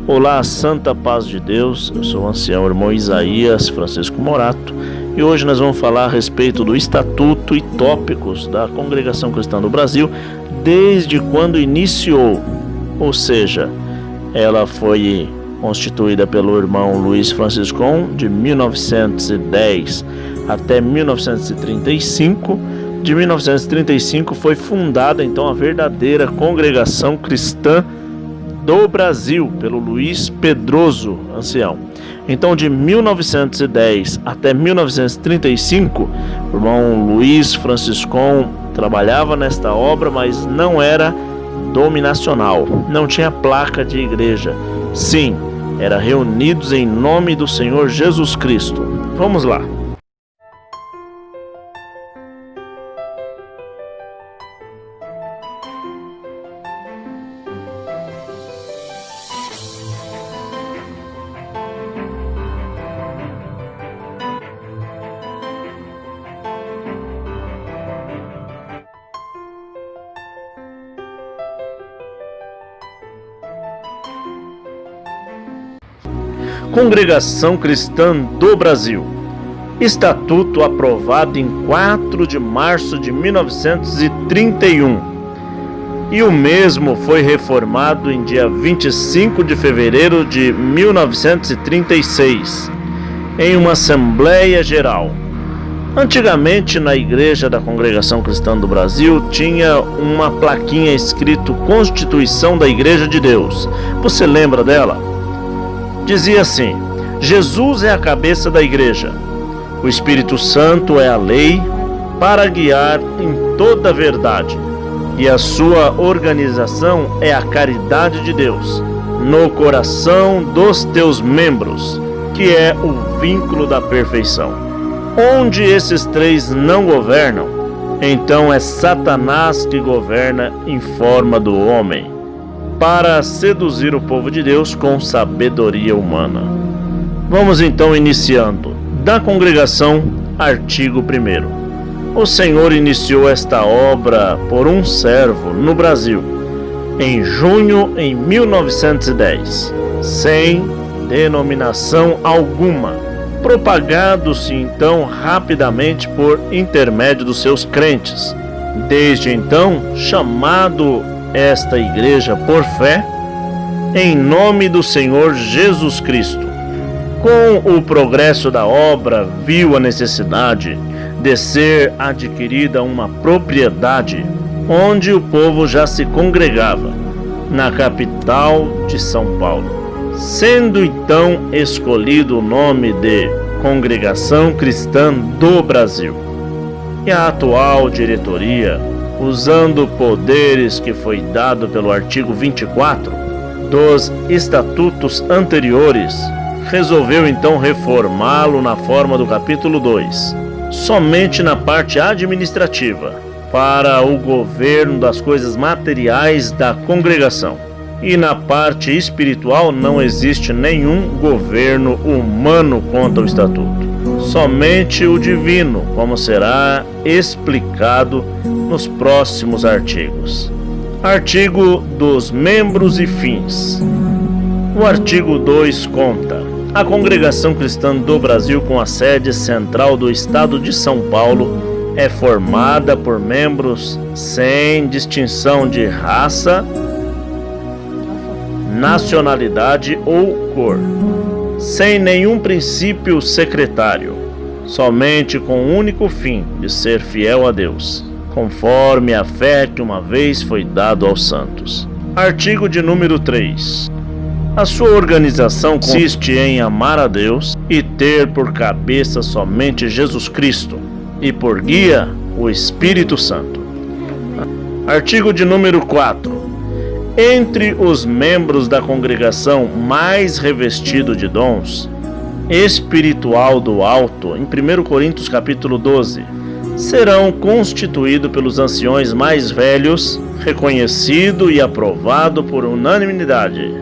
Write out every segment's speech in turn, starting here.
Olá, santa paz de Deus, eu sou o ancião irmão Isaías Francisco Morato e hoje nós vamos falar a respeito do estatuto e tópicos da Congregação Cristã do Brasil desde quando iniciou, ou seja, ela foi constituída pelo irmão Luiz Franciscon de 1910 até 1935. De 1935 foi fundada então a verdadeira Congregação Cristã do Brasil pelo Luiz Pedroso, ancião. Então, de 1910 até 1935, o irmão Luiz Franciscon trabalhava nesta obra, mas não era dominacional, não tinha placa de igreja. Sim, era reunidos em nome do Senhor Jesus Cristo. Vamos lá. Congregação Cristã do Brasil. Estatuto aprovado em 4 de março de 1931. E o mesmo foi reformado em dia 25 de fevereiro de 1936, em uma Assembleia Geral. Antigamente, na igreja da Congregação Cristã do Brasil, tinha uma plaquinha escrito Constituição da Igreja de Deus. Você lembra dela? Dizia assim: Jesus é a cabeça da igreja, o Espírito Santo é a lei para guiar em toda a verdade, e a sua organização é a caridade de Deus no coração dos teus membros, que é o vínculo da perfeição. Onde esses três não governam, então é Satanás que governa em forma do homem, para seduzir o povo de Deus com sabedoria humana. Vamos então iniciando. Da congregação, artigo 1º. O Senhor iniciou esta obra por um servo no Brasil, em junho em 1910, sem denominação alguma, propagado-se então rapidamente por intermédio dos seus crentes. Desde então, chamado esta igreja por fé, em nome do Senhor Jesus Cristo. Com o progresso da obra, viu a necessidade de ser adquirida uma propriedade onde o povo já se congregava, na capital de São Paulo, sendo então escolhido o nome de Congregação Cristã do Brasil. E a atual diretoria, usando poderes que foi dado pelo artigo 24 dos estatutos anteriores, resolveu então reformá-lo na forma do capítulo 2, somente na parte administrativa, para o governo das coisas materiais da congregação. E na parte espiritual não existe nenhum governo humano contra o estatuto, somente o divino, como será explicado nos próximos artigos. Artigo dos membros e fins. O artigo 2 conta: a Congregação Cristã do Brasil, com a sede central do estado de São Paulo, é formada por membros sem distinção de raça, nacionalidade ou cor, sem nenhum princípio secretário, somente com o único fim de ser fiel a Deus, conforme a fé que uma vez foi dado aos santos. Artigo de número 3. A sua organização consiste em amar a Deus e ter por cabeça somente Jesus Cristo e por guia o Espírito Santo. Artigo de número 4. Entre os membros da congregação mais revestido de dons espiritual do alto, em 1 Coríntios capítulo 12, serão constituídos pelos anciões mais velhos, reconhecido e aprovado por unanimidade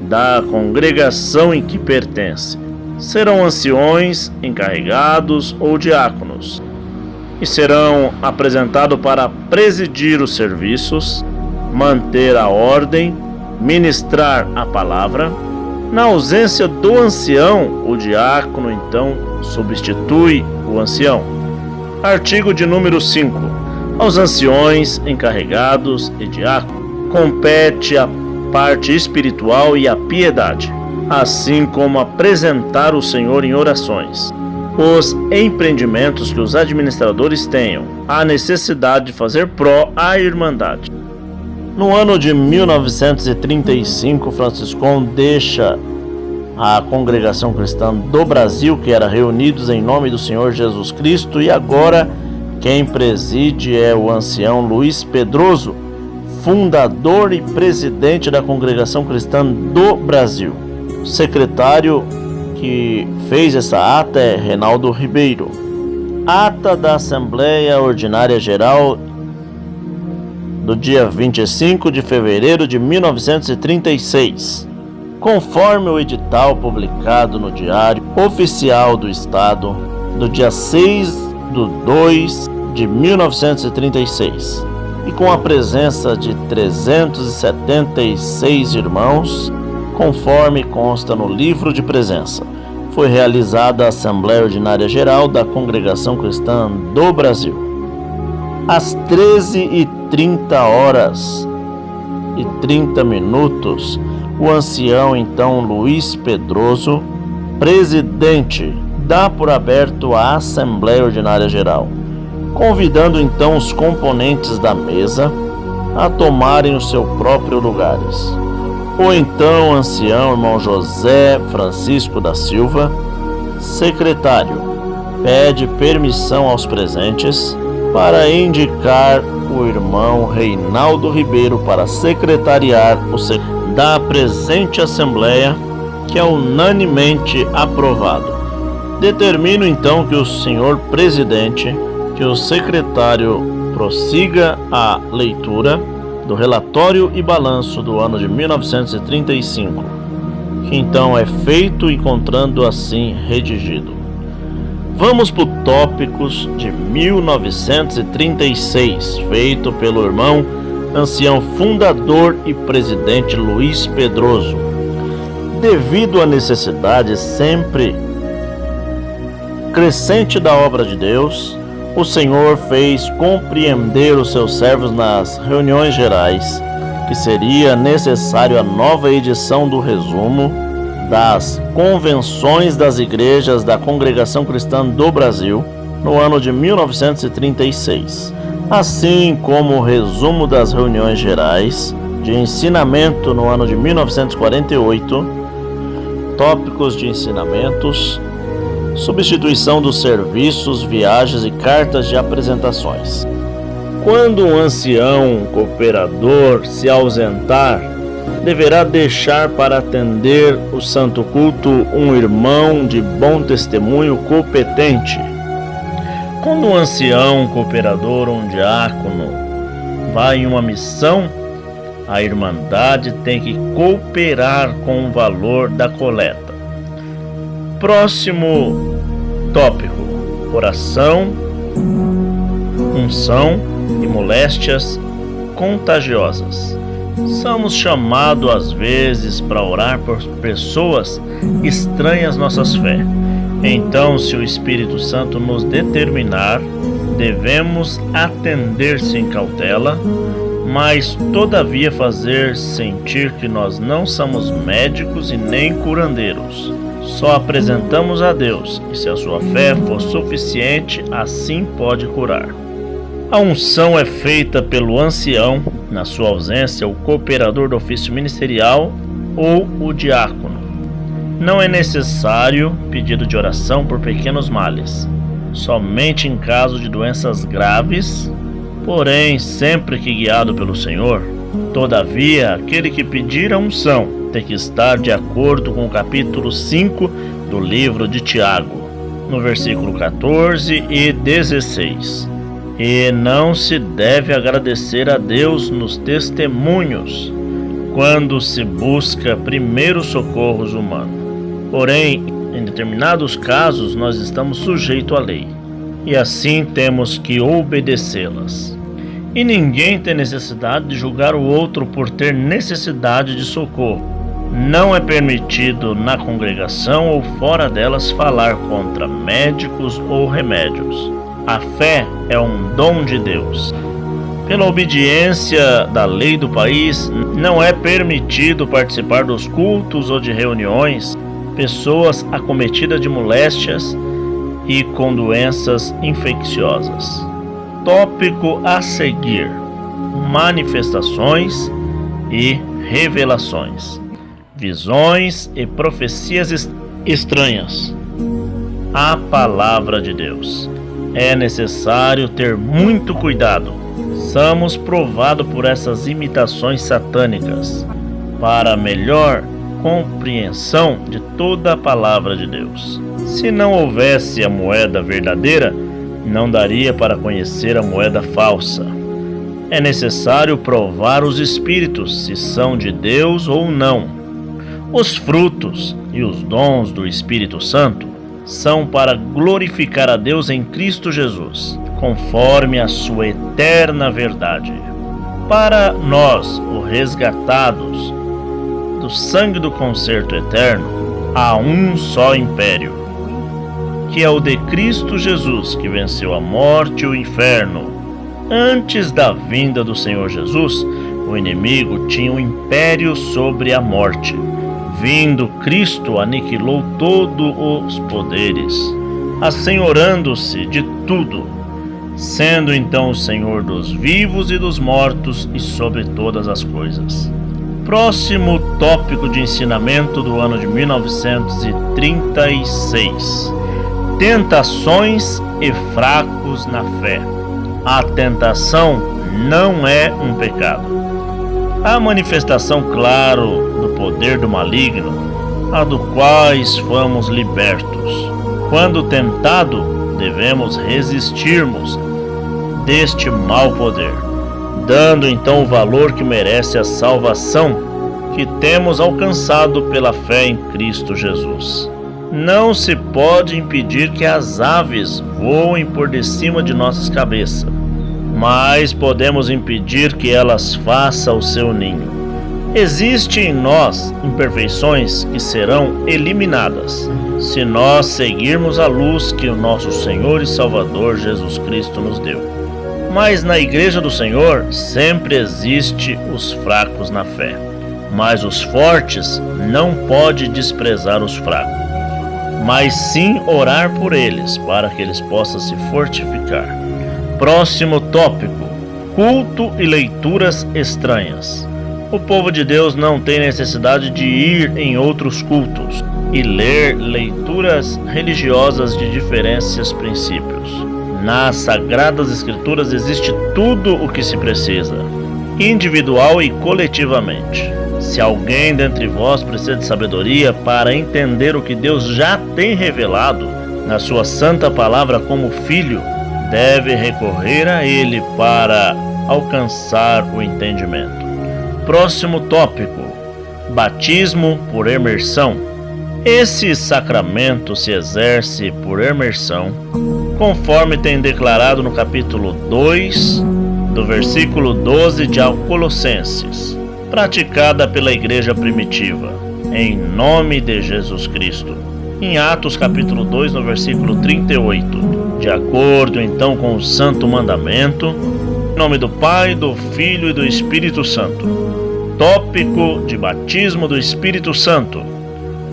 da congregação em que pertence. Serão anciões, encarregados ou diáconos, e serão apresentados para presidir os serviços, manter a ordem, ministrar a palavra, Na ausência do ancião, o diácono então substitui o ancião. Artigo de número 5. Aos anciões, encarregados e diáconos compete a parte espiritual e a piedade, assim como apresentar o Senhor em orações. Os empreendimentos que os administradores tenham a necessidade de fazer pró à Irmandade. No ano de 1935, Franciscon deixa a Congregação Cristã do Brasil, que era reunidos em nome do Senhor Jesus Cristo, e agora quem preside é o ancião Luiz Pedroso, fundador e presidente da Congregação Cristã do Brasil. O secretário que fez essa ata é Reinaldo Ribeiro. Ata da Assembleia Ordinária Geral do dia 25 de fevereiro de 1936. Conforme o edital publicado no Diário Oficial do Estado, do dia 6/2 de 1936, e com a presença de 376 irmãos, conforme consta no livro de presença, foi realizada a Assembleia Ordinária Geral da Congregação Cristã do Brasil. Às 13h30, o ancião então Luiz Pedroso, presidente, dá por aberto a Assembleia Ordinária Geral, convidando então os componentes da mesa a tomarem os seus próprios lugares. O então ancião irmão José Francisco da Silva, secretário, pede permissão aos presentes para indicar o irmão Reinaldo Ribeiro para secretariar da presente Assembleia, que é unanimemente aprovado. Determino então que o senhor presidente, que o secretário prossiga a leitura do relatório e balanço do ano de 1935, que então é feito encontrando assim redigido. Vamos para os tópicos de 1936, feito pelo irmão ancião fundador e presidente Luiz Pedroso. Devido à necessidade sempre crescente da obra de Deus, o Senhor fez compreender os seus servos nas reuniões gerais que seria necessário a nova edição do resumo das Convenções das Igrejas da Congregação Cristã do Brasil no ano de 1936, assim como o resumo das reuniões gerais de ensinamento no ano de 1948, tópicos de ensinamentos, substituição dos serviços, viagens e cartas de apresentações. Quando um ancião cooperador se ausentar, deverá deixar para atender o santo culto um irmão de bom testemunho competente. Quando um ancião cooperador ou um diácono vai em uma missão, a Irmandade tem que cooperar com o valor da coleta. Próximo tópico: oração, unção e moléstias contagiosas. Somos chamados às vezes para orar por pessoas estranhas nossas fé. Então, se o Espírito Santo nos determinar, devemos atender sem cautela, mas todavia fazer sentir que nós não somos médicos e nem curandeiros. Só apresentamos a Deus, e se a sua fé for suficiente, assim pode curar. A unção é feita pelo ancião, na sua ausência, o cooperador do ofício ministerial ou o diácono. Não é necessário pedido de oração por pequenos males, somente em caso de doenças graves, porém, sempre que guiado pelo Senhor. Todavia, aquele que pedir a unção tem que estar de acordo com o capítulo 5 do livro de Tiago, no versículo 14 e 16. E não se deve agradecer a Deus nos testemunhos, quando se busca primeiro socorros humanos. Porém, em determinados casos, nós estamos sujeitos à lei, e assim temos que obedecê-las. E ninguém tem necessidade de julgar o outro por ter necessidade de socorro, Não é permitido na congregação ou fora delas falar contra médicos ou remédios. A fé é um dom de Deus. Pela obediência da lei do país, não é permitido participar dos cultos ou de reuniões pessoas acometidas de moléstias e com doenças infecciosas. Tópico a seguir: manifestações e revelações, visões e profecias estranhas. A palavra de Deus. É necessário ter muito cuidado. Somos provados por essas imitações satânicas para melhor compreensão de toda a palavra de Deus. Se não houvesse a moeda verdadeira, não daria para conhecer a moeda falsa. É necessário provar os espíritos, se são de Deus ou não. Os frutos e os dons do Espírito Santo são para glorificar a Deus em Cristo Jesus, conforme a sua eterna verdade. Para nós, os resgatados do sangue do concerto eterno, há um só império, que é o de Cristo Jesus, que venceu a morte e o inferno. Antes da vinda do Senhor Jesus, o inimigo tinha um império sobre a morte. Vindo Cristo, aniquilou todos os poderes, assenhorando-se de tudo, sendo então o Senhor dos vivos e dos mortos e sobre todas as coisas. Próximo tópico de ensinamento do ano de 1936. Tentações e fracos na fé. A tentação não é um pecado. A manifestação claro do poder do maligno, a do quais fomos libertos. Quando tentado, devemos resistirmos deste mau poder, dando então o valor que merece a salvação que temos alcançado pela fé em Cristo Jesus. Não se pode impedir que as aves voem por de cima de nossas cabeças, mas podemos impedir que elas façam o seu ninho. Existem em nós imperfeições que serão eliminadas se nós seguirmos a luz que o nosso Senhor e Salvador Jesus Cristo nos deu. Mas na Igreja do Senhor sempre existe os fracos na fé, mas os fortes não podem desprezar os fracos, mas sim orar por eles para que eles possam se fortificar. Próximo tópico: culto e leituras estranhas. O povo de Deus não tem necessidade de ir em outros cultos e ler leituras religiosas de diferentes princípios. Nas Sagradas Escrituras existe tudo o que se precisa, individual e coletivamente. Se alguém dentre vós precisa de sabedoria para entender o que Deus já tem revelado na sua santa palavra como filho, deve recorrer a ele para alcançar o entendimento. Próximo tópico: batismo por imersão. Esse sacramento se exerce por imersão, conforme tem declarado no capítulo 2, do versículo 12 de Colossenses, praticada pela igreja primitiva, em nome de Jesus Cristo. Em Atos capítulo 2, no versículo 38, de acordo então com o santo mandamento, em nome do Pai, do Filho e do Espírito Santo. Tópico de batismo do Espírito Santo.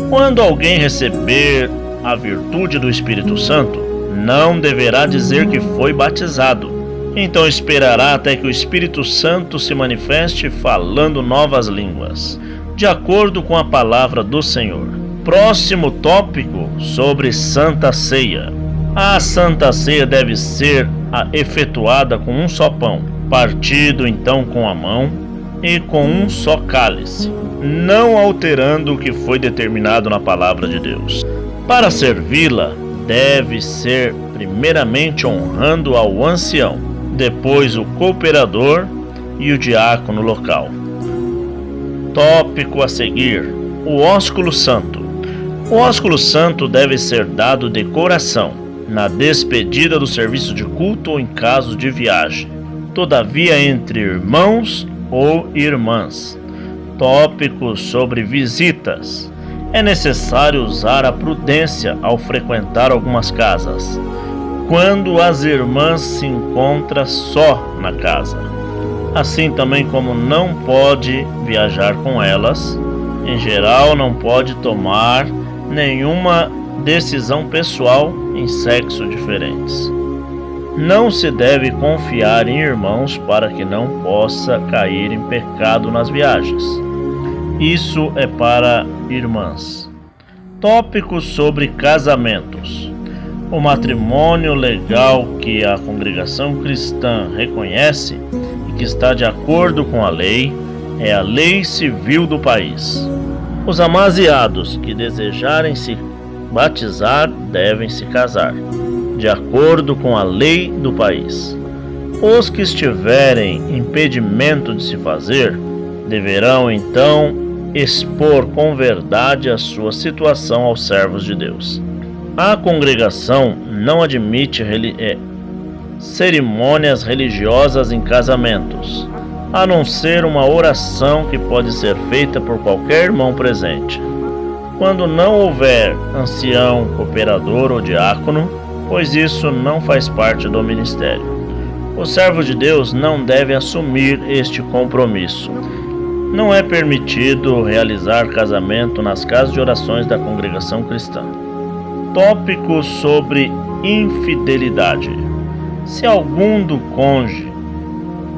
Quando alguém receber a virtude do Espírito Santo, não deverá dizer que foi batizado. Então esperará até que o Espírito Santo se manifeste falando novas línguas, de acordo com a palavra do Senhor. Próximo tópico sobre Santa Ceia. A Santa Ceia deve ser efetuada com um só pão, partido então com a mão, e com um só cálice, não alterando o que foi determinado na palavra de Deus. Para servi-la, deve ser primeiramente honrando ao ancião, depois o cooperador e o diácono local. Tópico a seguir: o ósculo santo. O ósculo santo deve ser dado de coração, na despedida do serviço de culto ou em caso de viagem, todavia entre irmãos ou irmãs. Tópicos sobre visitas. É necessário usar a prudência ao frequentar algumas casas, quando as irmãs se encontram só na casa. Assim também como não pode viajar com elas, em geral não pode tomar nenhuma decisão pessoal em sexos diferentes. Não se deve confiar em irmãos para que não possa cair em pecado nas viagens. Isso é para irmãs. Tópicos sobre casamentos. O matrimônio legal que a congregação cristã reconhece e que está de acordo com a lei é a lei civil do país. Os amaziados que desejarem se batizar devem se casar, de acordo com a lei do país. Os que estiverem impedimento de se fazer, deverão então expor com verdade a sua situação aos servos de Deus. A congregação não admite cerimônias religiosas em casamentos, a não ser uma oração que pode ser feita por qualquer irmão presente. Quando não houver ancião, cooperador ou diácono, pois isso não faz parte do ministério. O servo de Deus não deve assumir este compromisso. Não é permitido realizar casamento nas casas de orações da congregação cristã. Tópicos sobre infidelidade. Se algum do cônjuge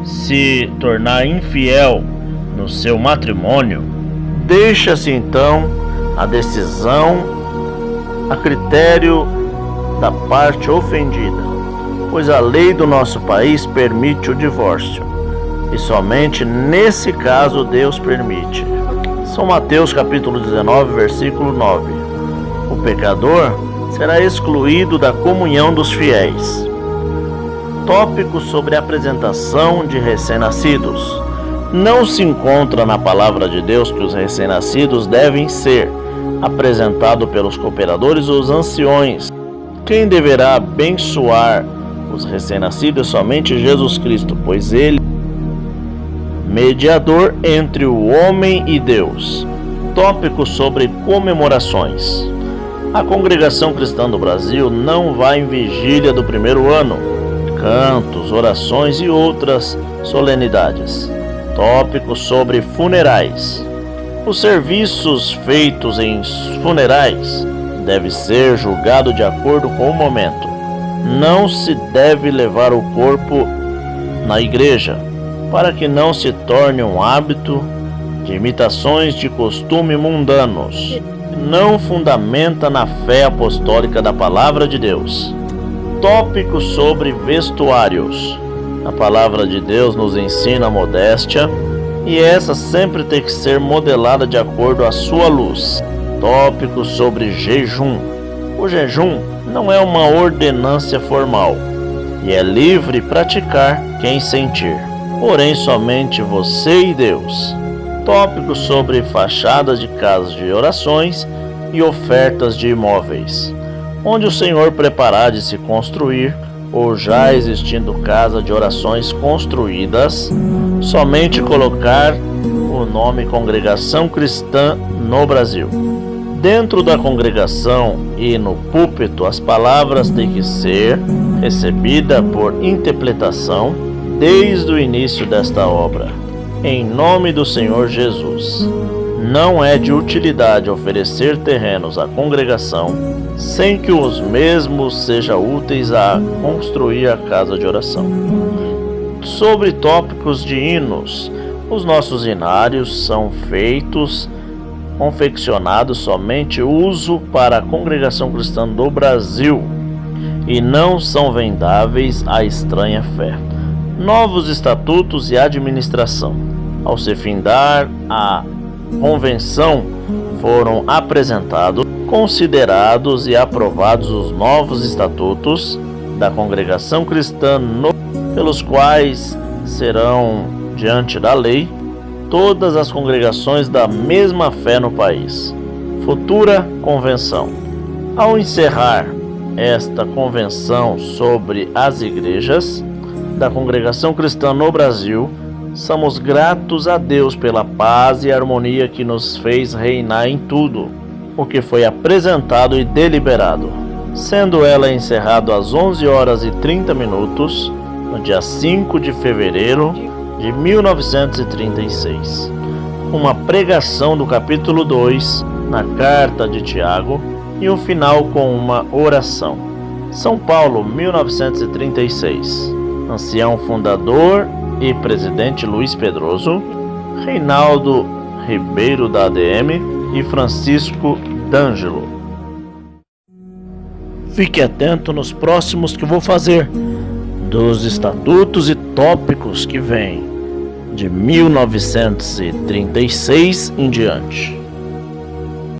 se tornar infiel no seu matrimônio, deixa-se então a decisão a critério da parte ofendida, pois a lei do nosso país permite o divórcio, e somente nesse caso Deus permite. São Mateus capítulo 19, versículo 9. O pecador será excluído da comunhão dos fiéis. Tópicos sobre a apresentação de recém-nascidos. Não se encontra na palavra de Deus que os recém-nascidos devem ser apresentados pelos cooperadores ou os anciões. Quem deverá abençoar os recém-nascidos é somente Jesus Cristo, pois Ele é mediador entre o homem e Deus. Tópicos sobre comemorações. A congregação cristã do Brasil não vai em vigília do primeiro ano, cantos, orações e outras solenidades. Tópicos sobre funerais. Os serviços feitos em funerais devem ser julgados de acordo com o momento. Não se deve levar o corpo na igreja, para que não se torne um hábito de imitações de costumes mundanos. Não fundamenta na fé apostólica da palavra de Deus. Tópicos sobre vestuários. A palavra de Deus nos ensina a modéstia, e essa sempre tem que ser modelada de acordo à sua luz. Tópicos sobre jejum. O jejum não é uma ordenância formal, e é livre praticar quem sentir, porém somente você e Deus. Tópicos sobre fachadas de casas de orações e ofertas de imóveis. Onde o Senhor preparar de se construir, ou já existindo casa de orações construídas, somente colocar o nome Congregação Cristã no Brasil. Dentro da congregação e no púlpito, as palavras têm que ser recebidas por interpretação desde o início desta obra. Em nome do Senhor Jesus. Não é de utilidade oferecer terrenos à congregação sem que os mesmos sejam úteis a construir a casa de oração. Sobre tópicos de hinos. Os nossos hinários são confeccionados somente uso para a congregação cristã do Brasil e não são vendáveis à estranha fé. Novos estatutos e administração. Ao se findar a convenção, foram apresentados, considerados e aprovados os novos estatutos da congregação cristã, pelos quais serão, diante da lei, todas as congregações da mesma fé no país. Futura convenção. Ao encerrar esta convenção sobre as igrejas da congregação cristã no Brasil, Somos gratos a Deus pela paz e harmonia que nos fez reinar em tudo o que foi apresentado e deliberado, sendo ela encerrada às 11h30, no dia 5 de fevereiro de 1936. Uma pregação do capítulo 2 na carta de Tiago e o final com uma oração. São Paulo, 1936. Ancião fundador e presidente Luiz Pedroso, Reinaldo Ribeiro da ADM e Francisco D'Angelo. Fique atento nos próximos que vou fazer, dos estatutos e tópicos que vêm de 1936 em diante.